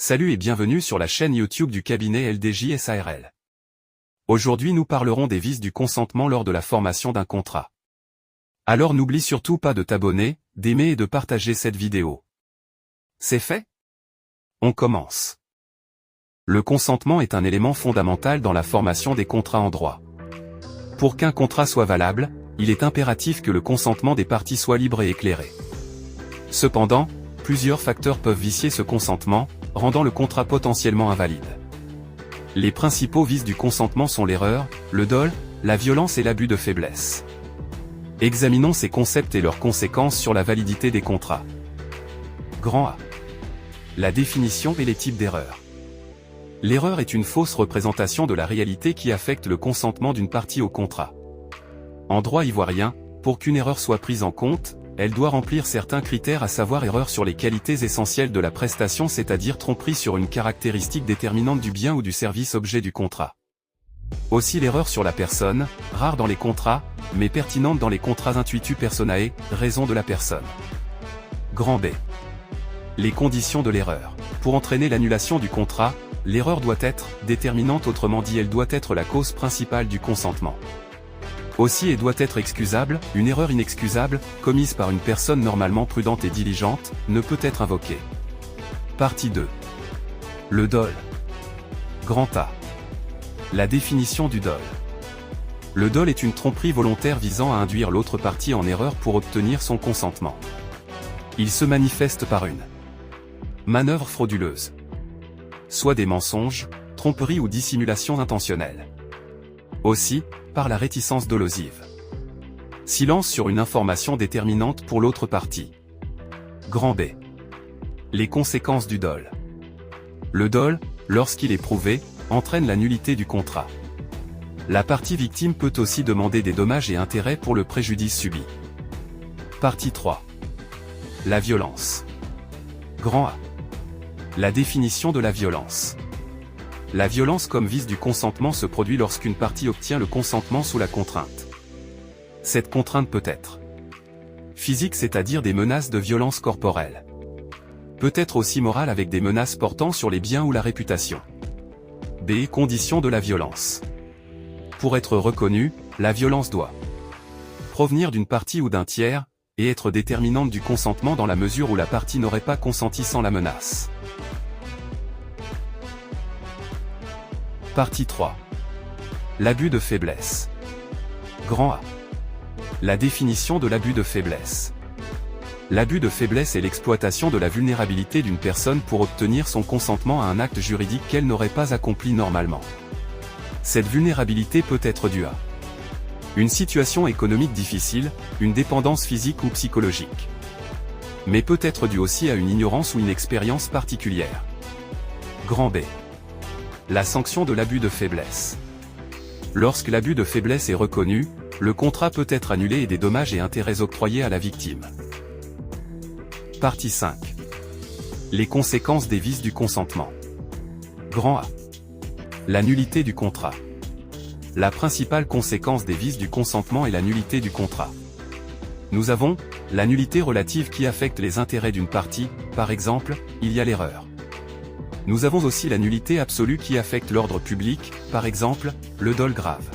Salut et bienvenue sur la chaîne YouTube du cabinet LDJ SARL. Aujourd'hui nous parlerons des vices du consentement lors de la formation d'un contrat. Alors n'oublie surtout pas de t'abonner, d'aimer et de partager cette vidéo. C'est fait? On commence. Le consentement est un élément fondamental dans la formation des contrats en droit. Pour qu'un contrat soit valable, il est impératif que le consentement des parties soit libre et éclairé. Cependant, plusieurs facteurs peuvent vicier ce consentement, rendant le contrat potentiellement invalide. Les principaux vices du consentement sont l'erreur, le dol, la violence et l'abus de faiblesse. Examinons ces concepts et leurs conséquences sur la validité des contrats. Grand A. La définition et les types d'erreurs. L'erreur est une fausse représentation de la réalité qui affecte le consentement d'une partie au contrat. En droit ivoirien, pour qu'une erreur soit prise en compte, elle doit remplir certains critères, à savoir erreur sur les qualités essentielles de la prestation, c'est-à-dire tromperie sur une caractéristique déterminante du bien ou du service objet du contrat. Aussi l'erreur sur la personne, rare dans les contrats, mais pertinente dans les contrats intuitu personae, raison de la personne. Grand B. Les conditions de l'erreur. Pour entraîner l'annulation du contrat, l'erreur doit être déterminante, autrement dit elle doit être la cause principale du consentement. Aussi et doit être excusable, une erreur inexcusable, commise par une personne normalement prudente et diligente, ne peut être invoquée. Partie 2. Le dol. Grand A. La définition du dol. Le dol est une tromperie volontaire visant à induire l'autre partie en erreur pour obtenir son consentement. Il se manifeste par une manœuvre frauduleuse, soit des mensonges, tromperies ou dissimulation intentionnelle. Aussi, par la réticence dolosive. Silence sur une information déterminante pour l'autre partie. Grand B. Les conséquences du dol. Le dol, lorsqu'il est prouvé, entraîne la nullité du contrat. La partie victime peut aussi demander des dommages et intérêts pour le préjudice subi. Partie 3. La violence. Grand A. La définition de la violence. La violence comme vice du consentement se produit lorsqu'une partie obtient le consentement sous la contrainte. Cette contrainte peut être physique, c'est-à-dire des menaces de violence corporelle. Peut être aussi morale avec des menaces portant sur les biens ou la réputation. B. Conditions de la violence. Pour être reconnue, la violence doit provenir d'une partie ou d'un tiers, et être déterminante du consentement dans la mesure où la partie n'aurait pas consenti sans la menace. Partie 3. L'abus de faiblesse. Grand A. La définition de l'abus de faiblesse. L'abus de faiblesse est l'exploitation de la vulnérabilité d'une personne pour obtenir son consentement à un acte juridique qu'elle n'aurait pas accompli normalement. Cette vulnérabilité peut être due à une situation économique difficile, une dépendance physique ou psychologique. Mais peut être due aussi à une ignorance ou une expérience particulière. Grand B. La sanction de l'abus de faiblesse. Lorsque l'abus de faiblesse est reconnu, le contrat peut être annulé et des dommages et intérêts octroyés à la victime. Partie 5. Les conséquences des vices du consentement. Grand A. La nullité du contrat. La principale conséquence des vices du consentement est la nullité du contrat. Nous avons la nullité relative qui affecte les intérêts d'une partie, par exemple, il y a l'erreur. Nous avons aussi la nullité absolue qui affecte l'ordre public, par exemple, le dol grave.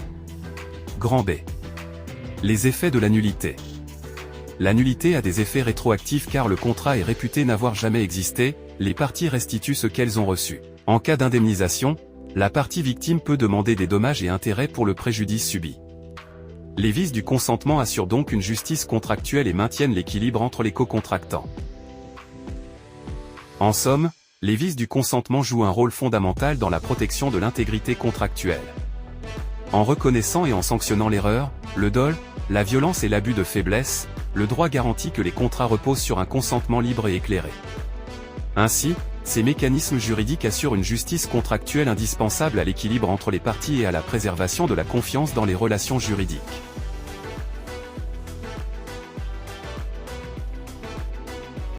Grand B. Les effets de la nullité. La nullité a des effets rétroactifs car le contrat est réputé n'avoir jamais existé, les parties restituent ce qu'elles ont reçu. En cas d'indemnisation, la partie victime peut demander des dommages et intérêts pour le préjudice subi. Les vices du consentement assurent donc une justice contractuelle et maintiennent l'équilibre entre les co-contractants. En somme, les vices du consentement jouent un rôle fondamental dans la protection de l'intégrité contractuelle. En reconnaissant et en sanctionnant l'erreur, le dol, la violence et l'abus de faiblesse, le droit garantit que les contrats reposent sur un consentement libre et éclairé. Ainsi, ces mécanismes juridiques assurent une justice contractuelle indispensable à l'équilibre entre les parties et à la préservation de la confiance dans les relations juridiques.